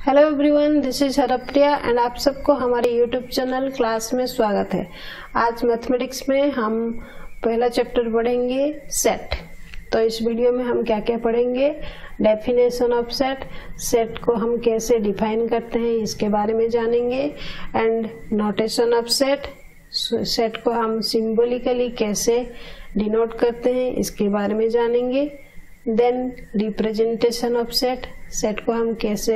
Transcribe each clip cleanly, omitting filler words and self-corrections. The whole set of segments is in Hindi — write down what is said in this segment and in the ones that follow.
Hello everyone, this is Harpriya and आप सबको हमारे यूट्यूब चैनल क्लास में स्वागत है। आज मैथमेटिक्स में हम पहला चैप्टर पढ़ेंगे सेट। तो इस वीडियो में हम क्या क्या पढ़ेंगे, डेफिनेशन ऑफ सेट, सेट को हम कैसे डिफाइन करते हैं इसके बारे में जानेंगे, and notation of set, set को हम सिंबॉलिकली कैसे डिनोट करते हैं इसके बारे में जानेंगे। Then representation of set, set को हम कैसे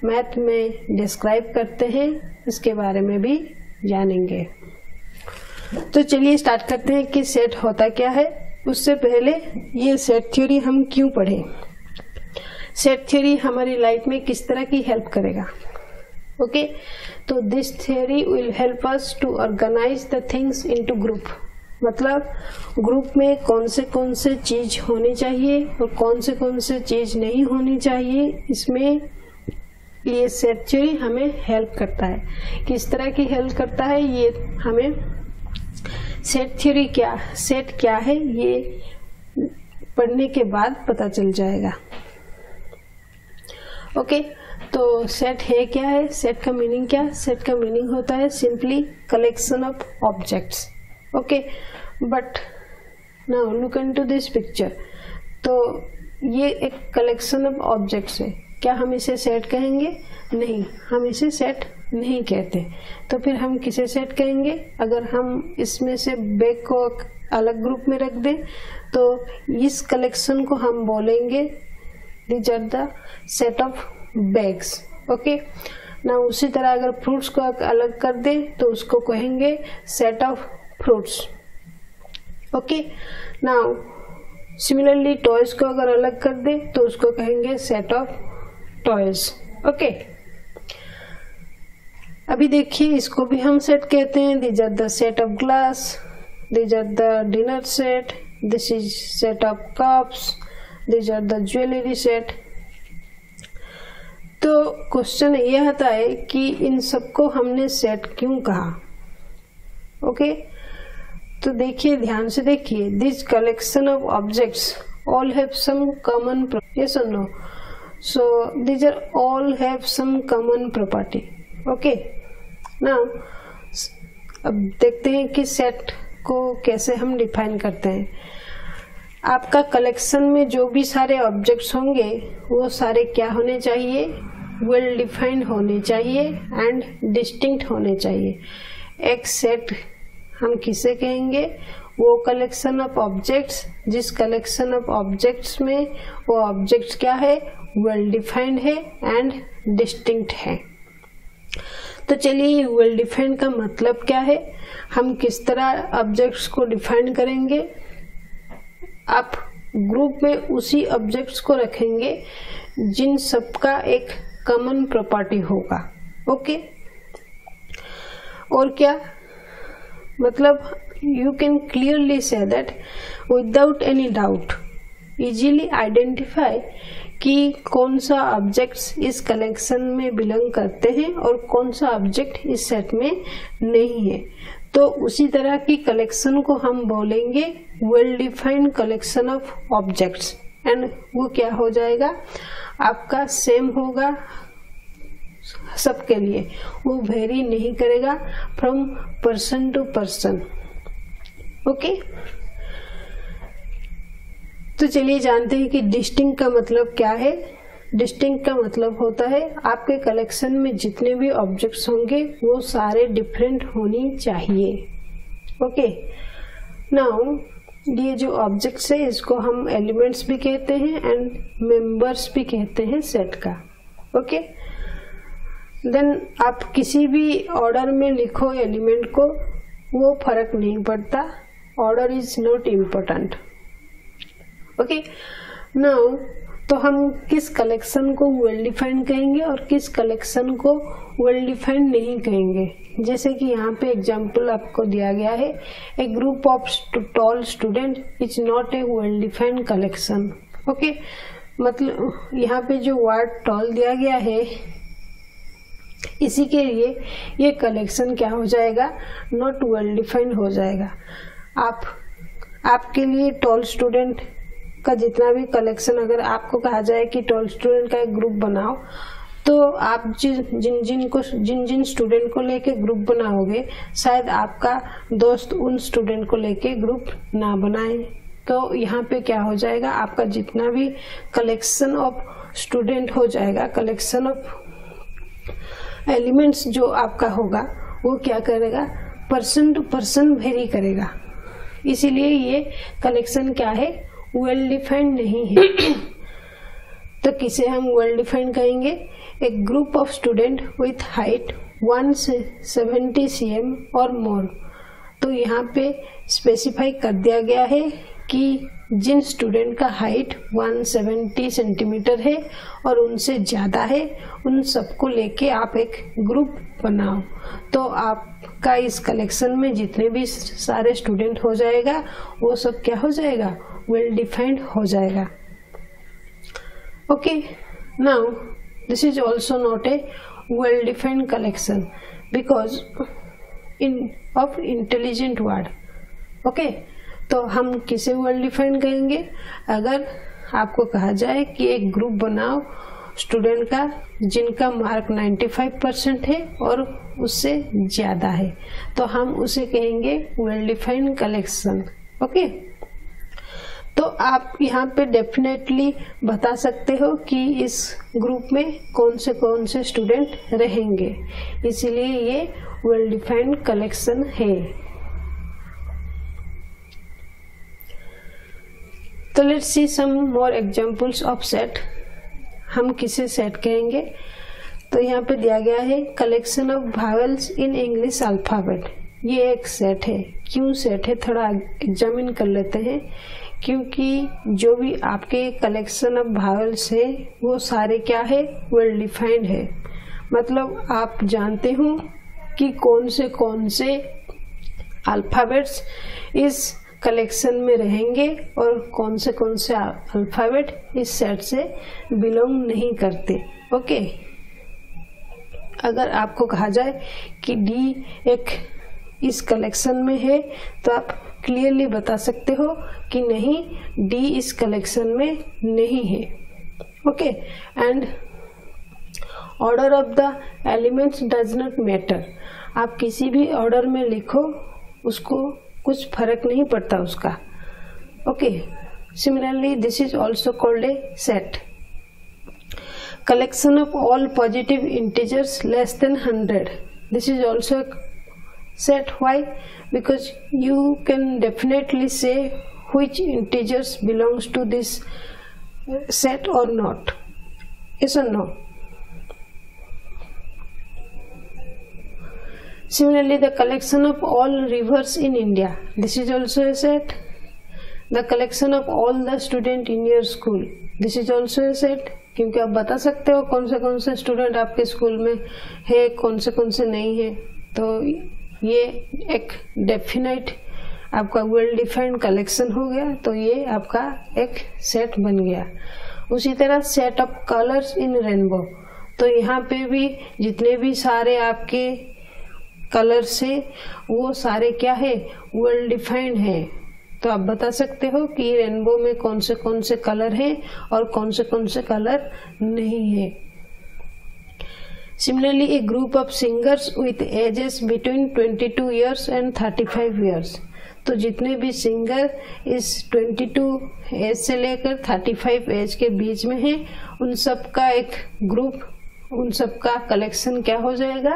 मैथ में डिस्क्राइब करते हैं इसके बारे में भी जानेंगे। तो चलिए स्टार्ट करते हैं कि सेट होता क्या है। उससे पहले ये सेट थ्योरी हम क्यों पढ़ें, सेट थ्योरी हमारी लाइफ में किस तरह की हेल्प करेगा। ओके, तो this theory will help us to organize the things into group. मतलब ग्रुप में कौन से चीज होनी चाहिए और कौन से चीज नहीं होनी चाहिए, इसमें ये सेट थ्योरी हमें हेल्प करता है। किस तरह की हेल्प करता है ये हमें सेट थ्योरी सेट क्या है ये पढ़ने के बाद पता चल जाएगा। ओके, तो सेट है क्या है, सेट का मीनिंग क्या, सेट का मीनिंग होता है simply collection of objects. Okay, but now look into this picture. तो ये एक कलेक्शन ऑफ ऑब्जेक्ट्स है, क्या हम इसे सेट कहेंगे? नहीं, हम इसे सेट नहीं कहते। तो फिर हम किसे सेट कहेंगे? अगर हम इसमें से बैग को अलग ग्रुप में रख दें तो इस कलेक्शन को हम बोलेंगे these are the set of bags. Okay, ना उसी तरह अगर फ्रूट्स को अलग कर दे तो उसको कहेंगे set of fruits. Okay, now similarly toys को अगर अलग कर दे तो उसको कहेंगे सेट ऑफ टॉयज। ओके, अभी देखिए इसको भी हम सेट कहते हैं। These are the set of glass, these are the dinner set, this is set of cups, these are the jewellery set. तो क्वेश्चन ये आता है कि इन सबको हमने सेट क्यों कहा। ओके, तो देखिए ध्यान से देखिए, this collection of objects all have some common, yes or no, so this are all have some common property. Okay, now अब देखते हैं कि सेट को कैसे हम डिफाइन करते हैं। आपका कलेक्शन में जो भी सारे ऑब्जेक्ट्स होंगे वो सारे क्या होने चाहिए, वेल डिफाइंड होने चाहिए एंड डिस्टिंक्ट होने चाहिए। एक सेट हम किसे कहेंगे? वो कलेक्शन ऑफ ऑब्जेक्ट्स जिस कलेक्शन ऑफ ऑब्जेक्ट्स में वो ऑब्जेक्ट्स क्या है, वेल डिफाइंड है एंड डिस्टिंक्ट है। तो चलिए वेल डिफाइंड का मतलब क्या है, हम किस तरह ऑब्जेक्ट्स को डिफाइन करेंगे। आप ग्रुप में उसी ऑब्जेक्ट्स को रखेंगे जिन सबका एक कॉमन प्रॉपर्टी होगा। ओके, और क्या मतलब, you can clearly say that without any doubt easily identify कि कौन सा ऑब्जेक्ट्स इस कलेक्शन में बिलोंग करते हैं और कौन सा ऑब्जेक्ट इस सेट में नहीं है। तो उसी तरह की कलेक्शन को हम बोलेंगे well defined collection of objects, and वो क्या हो जाएगा, आपका सेम होगा सबके लिए, वो वेरी नहीं करेगा from person to person. Okay, तो चलिए जानते हैं कि डिस्टिंक्ट का मतलब क्या है। डिस्टिंक्ट का मतलब होता है आपके कलेक्शन में जितने भी ऑब्जेक्ट्स होंगे वो सारे डिफरेंट होनी चाहिए। ओके, नाउ ये जो ऑब्जेक्ट्स है इसको हम एलिमेंट्स भी कहते हैं एंड मेंबर्स भी कहते हैं सेट का। ओके, देन आप किसी भी ऑर्डर में लिखो एलिमेंट को, वो फर्क नहीं पड़ता, order is not important. Okay, now तो हम किस कलेक्शन को वेल डिफाइंड कहेंगे और किस कलेक्शन को वेल डिफाइंड नहीं कहेंगे। जैसे कि यहाँ पे एग्जाम्पल आपको दिया गया है, a group of tall student is not a well defined collection. Okay, मतलब यहाँ पे जो वर्ड टॉल दिया गया है इसी के लिए ये कलेक्शन क्या हो जाएगा, नॉट वेल डिफाइंड हो जाएगा। आपके लिए टॉल स्टूडेंट का जितना भी कलेक्शन, अगर आपको कहा जाए कि टॉल स्टूडेंट का एक ग्रुप बनाओ तो आप जिन स्टूडेंट को लेके ग्रुप बनाओगे, शायद आपका दोस्त उन स्टूडेंट को लेके ग्रुप ना बनाए। तो यहाँ पे क्या हो जाएगा, आपका जितना भी कलेक्शन ऑफ स्टूडेंट हो जाएगा, कलेक्शन ऑफ एलिमेंट्स जो आपका होगा, वो क्या करेगा, पर्सन टू पर्सन वेरी करेगा। इसीलिए ये कलेक्शन क्या है, वेल डिफाइंड नहीं है। तो किसे हम वेल डिफाइंड कहेंगे, एक group of student with height 170 cm और मोर। तो यहाँ पे स्पेसिफाई कर दिया गया है कि जिन स्टूडेंट का हाइट 170 सेंटीमीटर है और उनसे ज्यादा है, उन सबको लेके आप एक ग्रुप बनाओ। तो आपका इस कलेक्शन में जितने भी सारे स्टूडेंट हो जाएगा, वो सब क्या हो जाएगा, वेल डिफाइंड हो जाएगा। Okay, now this is also not a well-defined collection because of intelligent word. Okay, तो हम किसे well-defined कहेंगे, अगर आपको कहा जाए कि एक ग्रुप बनाओ स्टूडेंट का जिनका मार्क 95% है और उससे ज्यादा है, तो हम उसे कहेंगे well-defined collection. Okay, तो आप यहाँ पे डेफिनेटली बता सकते हो कि इस ग्रुप में कौन से स्टूडेंट रहेंगे, इसीलिए ये वेल डिफाइंड कलेक्शन है। तो let's see some more examples of set. हम किसे सेट कहेंगे, तो यहाँ पे दिया गया है collection of vowels in English alphabet. ये एक सेट है। क्यों सेट है, थोड़ा एग्जामिन कर लेते हैं। क्योंकि जो भी आपके कलेक्शन ऑफ वावेल्स है वो सारे क्या है, वेल डिफाइंड है। मतलब आप जानते हो कि कौन से अल्फाबेट्स इस कलेक्शन में रहेंगे और कौन से अल्फाबेट इस सेट से बिलोंग नहीं करते। ओके, अगर आपको कहा जाए कि डी एक इस कलेक्शन में है, तो आप क्लियरली बता सकते हो कि नहीं, डी इस कलेक्शन में नहीं है। Okay, and order of the elements does not matter. आप किसी भी ऑर्डर में लिखो, उसको कुछ फर्क नहीं पड़ता उसका। Okay, similarly this is also called a set. Collection of all positive integers less than 100, this is also set. Why? Because you can definitely say which integers belongs to this set or not. Yes or no? Similarly, the collection of all rivers in India, this is also a set. The collection of all the student in your school, this is also a set. क्योंकि आप बता सकते हो कौन से स्टूडेंट आपके स्कूल में है, कौन से नहीं है। तो ये एक डेफिनेट आपका वेल डिफाइंड कलेक्शन हो गया। तो ये आपका एक सेट बन गया। उसी तरह set of colours in rainbow, तो यहाँ पे भी जितने भी सारे आपके कलर्स है वो सारे क्या है, वेल डिफाइंड है। तो आप बता सकते हो कि रेनबो में कौन से कलर है और कौन से कलर नहीं है। Similarly, a group of singers with ages between 22 years and 35 years. तो जितने भी सिंगर इस 22 एज से लेकर 35 एज के बीच में हैं, उन सब का एक ग्रुप, उन सब का कलेक्शन क्या हो जाएगा,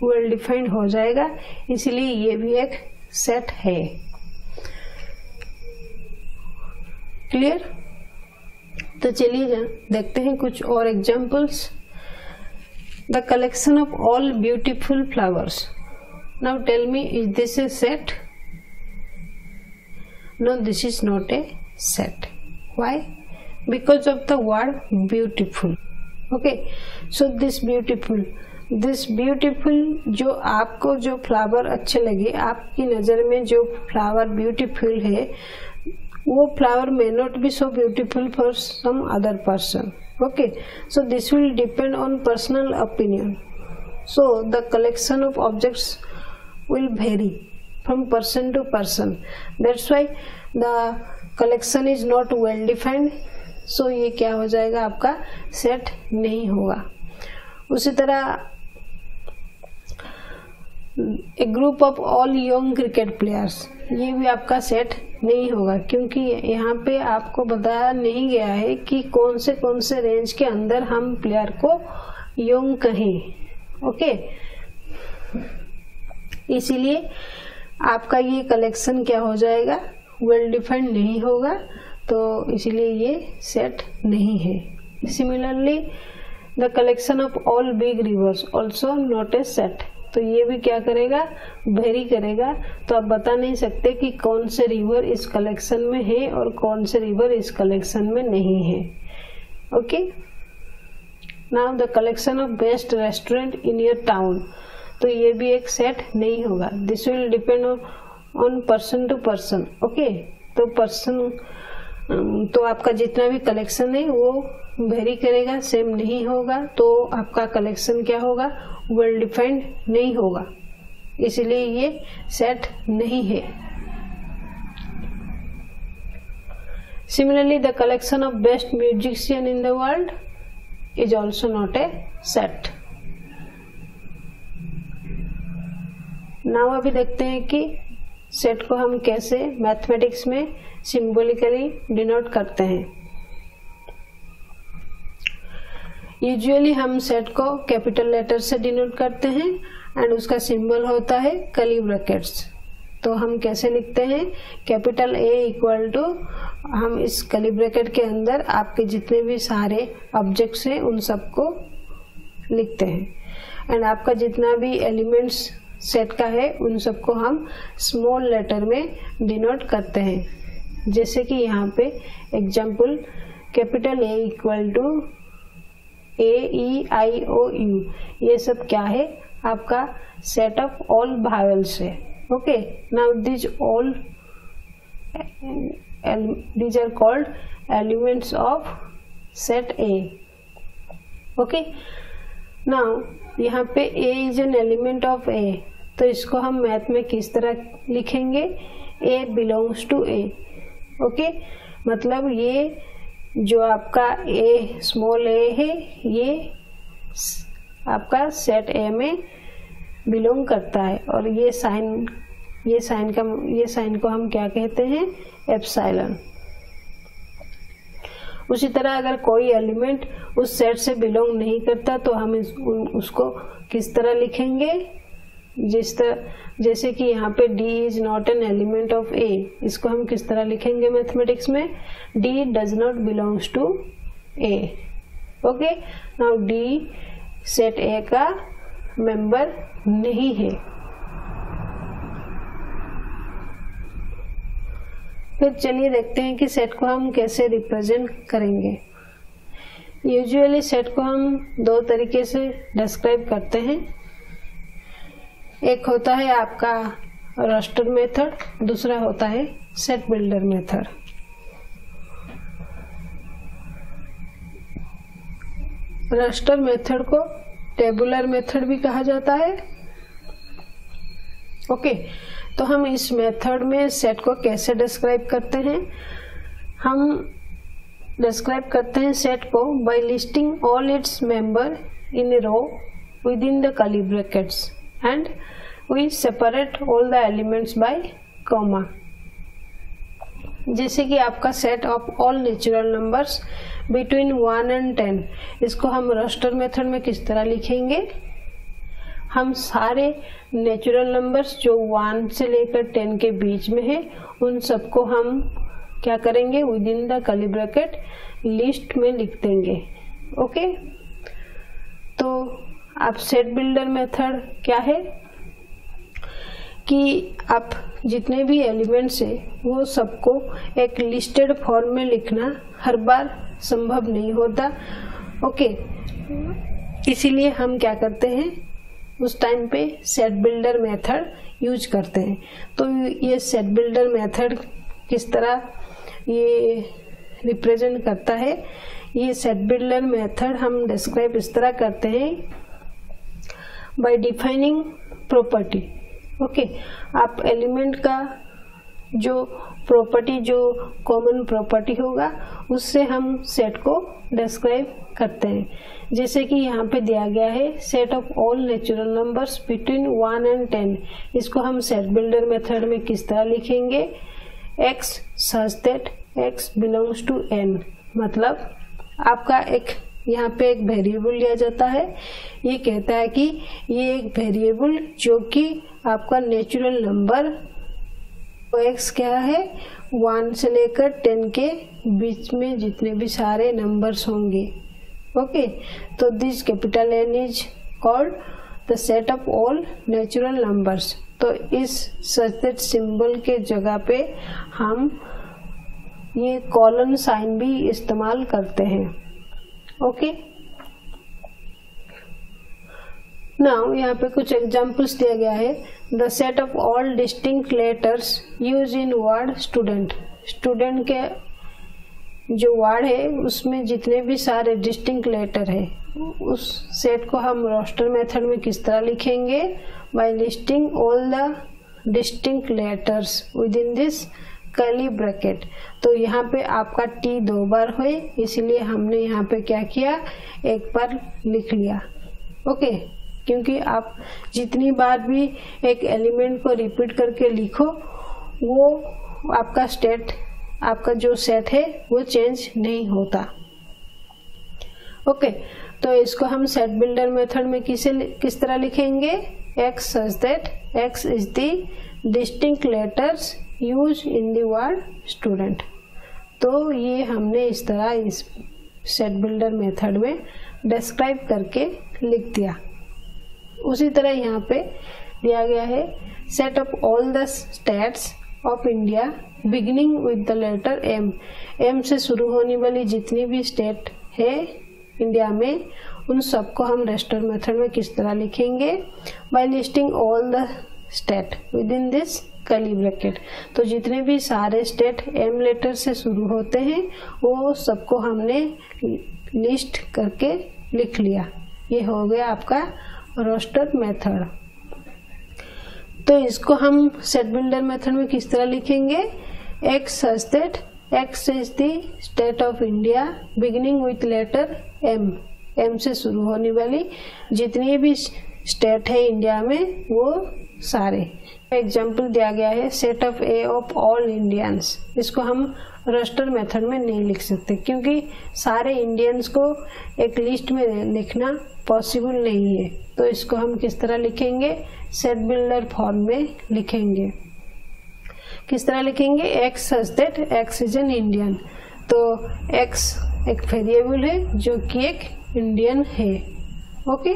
वेल डिफाइंड हो जाएगा। इसलिए ये भी एक सेट है। क्लियर? तो चलिए देखते हैं कुछ और examples. The collection of all beautiful flowers. Now tell me, is this a set? No, this is not a set. Why? Because of the word beautiful. Okay, so this beautiful जो आपको जो फ्लावर अच्छे लगे, आपकी नजर में जो फ्लावर ब्यूटीफुल है, वो flower may not be so beautiful for some other person. Okay, so this will depend on personal opinion. So the collection of objects will vary from person to person. That's why the collection is not well defined. So ये क्या हो जाएगा, आपका सेट नहीं होगा। उसी तरह a group of all young cricket players, ये भी आपका सेट नहीं होगा, क्योंकि यहाँ पे आपको बताया नहीं गया है कि कौन से रेंज के अंदर हम प्लेयर को यंग कहें। ओके, इसीलिए आपका ये कलेक्शन क्या हो जाएगा, वेल डिफाइंड नहीं होगा, तो इसीलिए ये सेट नहीं है। Similarly the collection of all big reverse also not a set, तो ये भी क्या करेगा, वेरी करेगा। तो आप बता नहीं सकते कि कौन से रिवर इस कलेक्शन में है और कौन से रिवर इस कलेक्शन में नहीं है। Okay, now the collection of best restaurant in your town, तो ये भी एक सेट नहीं होगा। This will depend on person to person. Okay, तो पर्सन तो आपका जितना भी कलेक्शन है वो वेरी करेगा, सेम नहीं होगा, तो आपका कलेक्शन क्या होगा, वेल डिफाइंड नहीं होगा, इसलिए ये सेट नहीं है। Similarly the collection of best musician in the world is also not a set. Now अभी देखते हैं कि सेट को हम कैसे मैथमेटिक्स में सिंबॉलिकली डिनोट करते हैं। यूजुअली हम सेट को कैपिटल लेटर से डिनोट करते हैं एंड उसका सिंबल होता है कर्ली ब्रैकेट्स। तो हम कैसे लिखते हैं, कैपिटल ए इक्वल टू, हम इस कर्ली ब्रैकेट के अंदर आपके जितने भी सारे ऑब्जेक्ट्स हैं उन सबको लिखते हैं एंड आपका जितना भी एलिमेंट्स सेट का है उन सबको हम स्मॉल लेटर में डिनोट करते हैं। जैसे कि यहाँ पे example, capital A equal to AEIOU, ये सब क्या है, आपका सेट ऑफ ऑल वावेल्स है। Okay, now this are called elements of set A। Okay, now यहाँ पे A is an element of A, तो इसको हम मैथ में किस तरह लिखेंगे, A belongs to A। Okay, मतलब ये जो आपका A स्मॉल a है ये आपका सेट A में बिलोंग करता है और ये साइन को हम क्या कहते हैं, एप्सिलॉन। उसी तरह अगर कोई एलिमेंट उस सेट से बिलोंग नहीं करता तो हम उसको किस तरह लिखेंगे, जैसे कि यहाँ पे D is not an element of A, इसको हम किस तरह लिखेंगे मैथमेटिक्स में, D does not belongs to A। Okay, now D set A का मेंबर नहीं है। फिर चलिए देखते हैं कि सेट को हम कैसे रिप्रेजेंट करेंगे। यूजुअली सेट को हम दो तरीके से डिस्क्राइब करते हैं। एक होता है आपका रास्टर मेथड, दूसरा होता है set builder method. Raster method को टेबुलर मेथड भी कहा जाता है। ओके, तो हम इस मेथड में सेट को कैसे डिस्क्राइब करते हैं, हम डिस्क्राइब करते हैं सेट को by listing all its member in a row within the curly brackets and we separate all the elements by comma. जैसे कि आपका set of all natural numbers between 1 and 10, इसको हम रास्टर मेथड में किस तरह लिखेंगे, हम सारे नेचुरल नंबर्स जो 1 से लेकर 10 के बीच में है उन सबको हम क्या करेंगे, with in the curly bracket list में लिख देंगे। ओके, तो आप सेट बिल्डर मेथड क्या है कि आप जितने भी एलिमेंट्स है वो सबको एक लिस्टेड फॉर्म में लिखना हर बार संभव नहीं होता। ओके, इसीलिए हम क्या करते हैं, उस टाइम पे सेट बिल्डर मेथड यूज करते हैं। तो ये सेट बिल्डर मेथड किस तरह ये रिप्रेजेंट करता है, ये सेट बिल्डर मेथड हम डिस्क्राइब इस तरह करते हैं बाय डिफाइनिंग प्रॉपर्टी। ओके, आप एलिमेंट का जो प्रॉपर्टी, जो कॉमन प्रॉपर्टी होगा उससे हम सेट को डिस्क्राइब करते हैं। जैसे कि यहाँ पे दिया गया है set of all natural numbers between 1 and 10। इसको हम सेट बिल्डर मेथड में किस तरह लिखेंगे, x such that x belongs to n। मतलब आपका एक यहाँ पे एक वेरिएबल लिया जाता है, ये कहता है कि ये एक वेरिएबल जो कि आपका नेचुरल नंबर x क्या है 1 से लेकर 10 के बीच में जितने भी सारे नंबर्स होंगे। ओके, तो this capital N is called the set of all natural numbers. तो इस सच दैट सिंबल के जगह पे हम ये कॉलन साइन भी इस्तेमाल करते हैं। ओके, नाउ यहाँ पे कुछ एग्जांपल्स दिया गया है। The set of all distinct letters use in word student. Student के जो वर्ड है उसमें जितने भी सारे डिस्टिंक्ट लेटर है उस सेट को हम रोस्टर मेथड में किस तरह लिखेंगे, by listing all the distinct letters within this curly bracket. तो यहाँ पे आपका टी 2 बार है, इसलिए हमने यहाँ पे क्या किया, एक बार लिख लिया। ओके, क्योंकि आप जितनी बार भी एक एलिमेंट को रिपीट करके लिखो वो आपका स्टेट, आपका जो सेट है वो चेंज नहीं होता। ओके, तो इसको हम सेट बिल्डर मेथड में किस तरह लिखेंगे, x such that x is the distinct letters used in the word student। तो ये हमने इस तरह इस सेट बिल्डर मेथड में डिस्क्राइब करके लिख दिया। उसी तरह यहाँ पे दिया गया है set of all the states of India beginning with the letter M। M से शुरू होने वाली जितनी भी स्टेट है इंडिया में उन सबको हम रेस्टर मेथड में किस तरह लिखेंगे, by listing all the state within this curly bracket. तो जितने भी सारे स्टेट M लेटर से शुरू होते हैं वो सबको हमने लिस्ट करके लिख लिया। ये हो गया आपका रोस्टर मेथड। तो इसको हम सेट बिल्डर मेथड में किस तरह लिखेंगे, x such that x is the state of India beginning with letter M। M से शुरू होने वाली जितनी भी स्टेट है इंडिया में वो सारे। एग्जाम्पल दिया गया है set of A of all Indians. इसको हम रोस्टर मेथड में नहीं लिख सकते क्योंकि सारे इंडियंस को एक लिस्ट में लिखना पॉसिबल नहीं है। तो इसको हम किस तरह लिखेंगे, सेट बिल्डर फॉर्म में लिखेंगे। किस तरह लिखेंगे, x such that x is an Indian. तो x एक वेरिएबल है जो कि एक इंडियन है। ओके,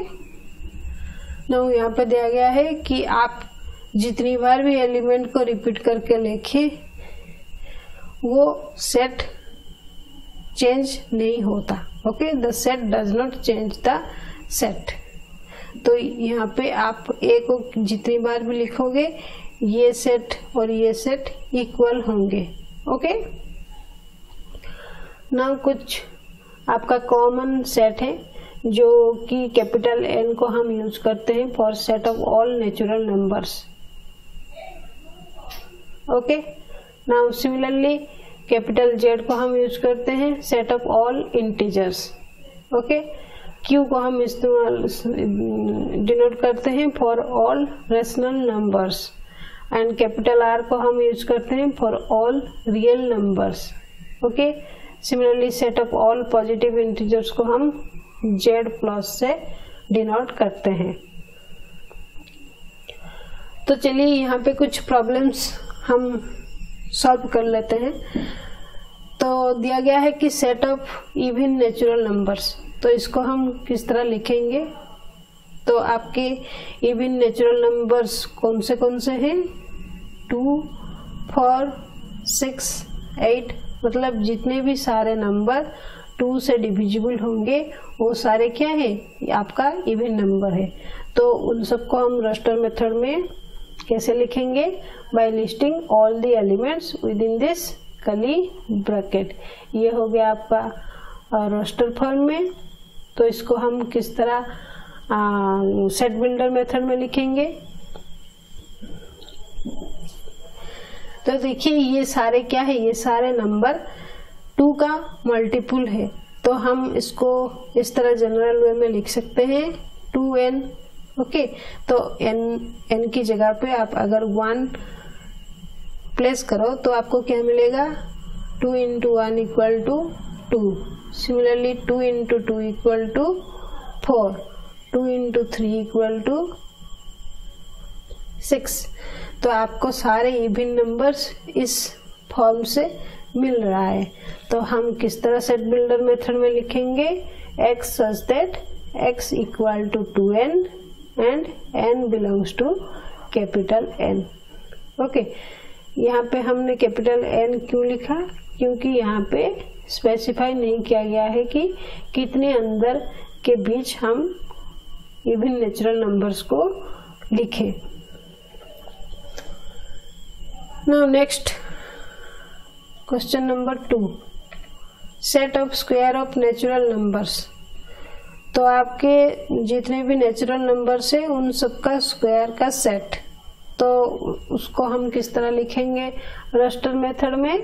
नाउ यहाँ पे दिया गया है कि आप जितनी बार भी एलिमेंट को रिपीट करके लिखें वो सेट चेंज नहीं होता। Okay, the set does not change the set. तो यहाँ पे आप ए को जितनी बार भी लिखोगे ये सेट और ये सेट इक्वल होंगे। ओके, नाउ कुछ आपका कॉमन सेट है जो कि कैपिटल N को हम यूज करते हैं for set of all natural numbers. Okay, now similarly capital Z को हम यूज करते हैं set of all integers. Okay, Q को हम इस्तेमाल डिनोट करते हैं for all rational numbers and capital R को हम यूज करते हैं for all real numbers. Okay, similarly set of all positive integers को हम Z+ से डिनोट करते हैं। तो चलिए यहाँ पे कुछ प्रॉब्लम्स हम सॉल्व कर लेते हैं। तो दिया गया है कि set of even natural numbers, तो इसको हम किस तरह लिखेंगे। तो आपके इवन नेचुरल नंबर्स कौन से हैं, 2, 4, 6, 8। मतलब जितने भी सारे नंबर 2 से डिविजिबल होंगे वो सारे क्या है, आपका इवन नंबर है। तो उन सबको हम रोस्टर मेथड में कैसे लिखेंगे, by listing all the elements within this curly bracket. ये हो गया आपका रोस्टर फॉर्म में। तो इसको हम किस तरह सेट बिल्डर मेथड में लिखेंगे। तो देखिए ये सारे क्या है, ये सारे नंबर 2 का मल्टीपल है। तो हम इसको इस तरह जनरल वे में लिख सकते हैं 2n। ओके, तो n की जगह पे आप अगर 1 प्लेस करो तो आपको क्या मिलेगा, 2 into 1 equal to 2। Similarly 2 into 2 equal to 4, 2 into 3 equal to 6। तो आपको सारे इवन नंबर्स इस फॉर्म से मिल रहा है। तो हम किस तरह सेट बिल्डर मेथड में लिखेंगे, x such that x equal to 2n and n belongs to capital N। Okay, यहाँ पे हमने कैपिटल N क्यों लिखा, क्योंकि यहाँ पे स्पेसिफाई नहीं किया गया है कि कितने अंदर के बीच हम इवन नेचुरल नंबर्स को लिखें। Now next question number 2, set of square of natural numbers. तो आपके जितने भी नेचुरल नंबर्स है उन सबका स्क्वायर का सेट, तो उसको हम किस तरह लिखेंगे, रास्टर मेथड में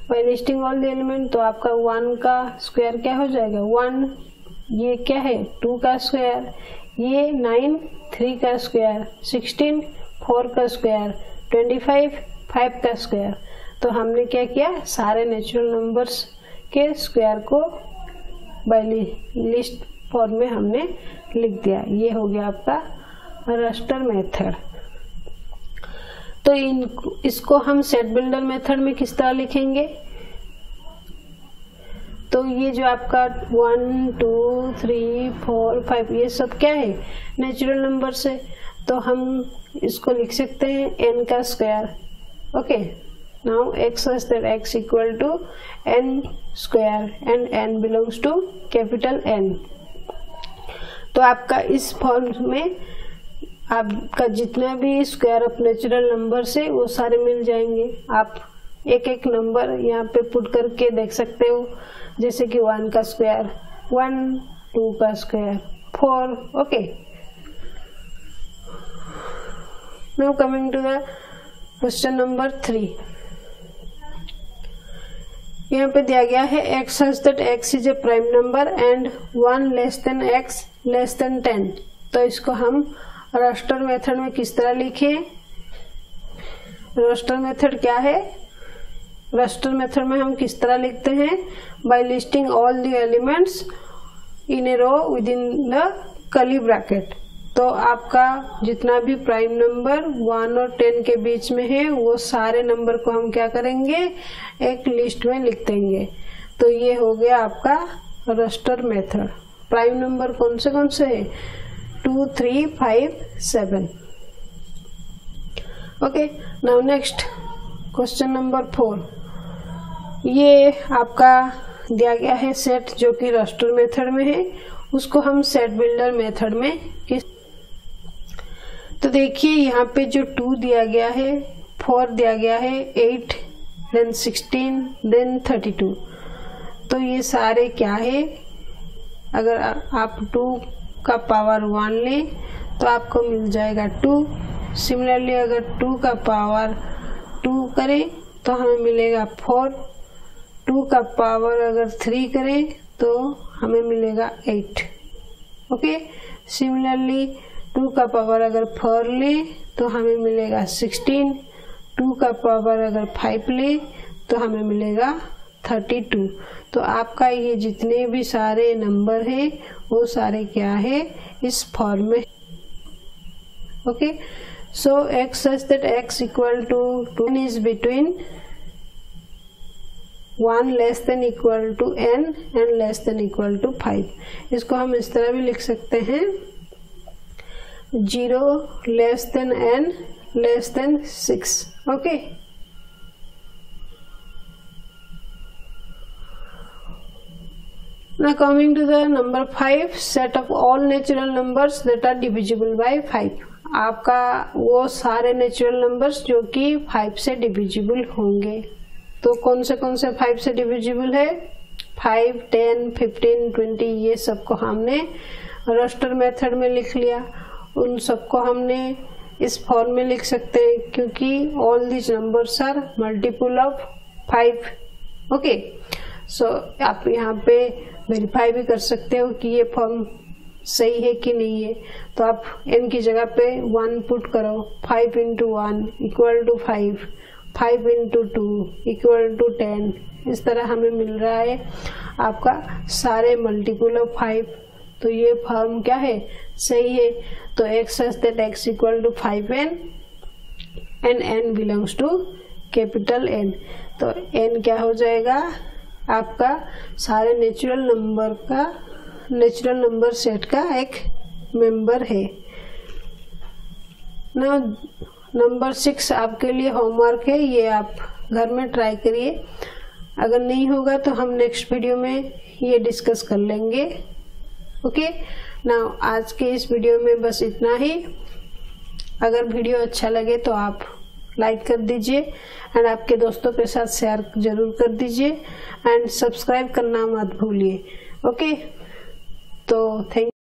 by listing all the element. तो आपका 1 का स्क्वायर क्या हो जाएगा, 1, ये क्या है 2 का स्क्वायर, ये 9 3 का स्क्वायर, 16 4 का स्क्वायर, 25 5 का स्क्वायर। तो हमने क्या किया, सारे नेचुरल नंबर्स के स्क्वायर को बाय लिस्ट फॉर्म में हमने लिख दिया। ये हो गया आपका रास्टर मेथड। तो इसको हम सेट बिल्डर मेथड में किस तरह लिखेंगे, तो ये जो आपका 1 2 3 4 5 ये सब क्या है, नेचुरल नंबर्स है। तो हम इसको लिख सकते हैं n का square. Okay, now x such that x equal to n square and n belongs to capital N। तो आपका इस फॉर्म में आपका जितना भी स्क्वायर ऑफ नेचुरल नंबर्स है वो सारे मिल जाएंगे। आप एक एक नंबर यहाँ पे पुट करके देख सकते हो, जैसे कि 1 का स्क्वायर 1, 2 का square 4। Okay, now coming to the question number 3। यहाँ पे दिया गया है x such that x is a prime number and 1 less than x less than 10। तो इसको हम रास्टर मेथड में किस तरह लिखें, रास्टर मेथड क्या है, रास्टर मेथड में हम किस तरह लिखते हैं, by listing all the elements in a row within the curly bracket. तो आपका जितना भी प्राइम नंबर 1 और 10 के बीच में है वो सारे नंबर को हम क्या करेंगे, एक लिस्ट में लिख देंगे। तो ये हो गया आपका रास्टर मेथड। प्राइम नंबर कौन से है, 2 3 5 7। Okay, now next question number 4। ये आपका दिया गया है सेट जो कि रास्टर मेथड में है, उसको हम सेट बिल्डर मेथड में किस, तो देखिए यहाँ पे जो 2 दिया गया है, 4 दिया गया है, 8 देन 16 देन 32। तो ये सारे क्या है, अगर आप 2 का पावर 1 लें तो आपको मिल जाएगा 2। सिमिलरली अगर 2 का पावर 2 करें तो हमें मिलेगा 4। 2 का पावर अगर 3 करें तो हमें मिलेगा 8। ओके, सिमिलरली 2 का पावर अगर 4 ले तो हमें मिलेगा 16। 2 का पावर अगर 5 ले तो हमें मिलेगा 32। तो आपका ये जितने भी सारे नंबर हैं वो सारे क्या है, इस फॉर्म में। Okay, so x such that x equal to 2 is between 1 less than equal to n and less than equal to 5। इसको हम इस तरह भी लिख सकते हैं, 0 less than n less than 6। Okay, now coming to the number 5, set of all natural numbers that are divisible by 5। आपका वो सारे नेचुरल नंबर्स जो कि 5 से डिविजिबल होंगे। तो कौन से 5 से डिविजिबल है, 5 10 15 20, ये सबको हमने रास्टर मेथड में लिख लिया। उन सबको हमने इस फॉर्म में लिख सकते हैं क्योंकि all these numbers are multiple of 5। Okay, so आप यहाँ पे वेरीफाई भी कर सकते हो कि ये फॉर्म सही है कि नहीं है। तो आप n की जगह पे 1 पुट करो, 5 into 1 equal to 5, 5 into 2 equal to 10। इस तरह हमें मिल रहा है आपका सारे मल्टीपल ऑफ 5। तो ये फॉर्म क्या है, सही है। तो x such that x equal to 5n and n belongs to capital N। तो n क्या हो जाएगा, आपका सारे नेचुरल नंबर सेट का एक मेंबर है ना। नंबर 6 आपके लिए होमवर्क है, ये आप घर में ट्राई करिए। अगर नहीं होगा तो हम नेक्स्ट वीडियो में ये डिस्कस कर लेंगे। ओके ना, आज के इस वीडियो में बस इतना ही। अगर वीडियो अच्छा लगे तो आप लाइक कर दीजिए एंड आपके दोस्तों के साथ शेयर जरूर कर दीजिए एंड सब्सक्राइब करना मत भूलिए। ओके, तो थैंक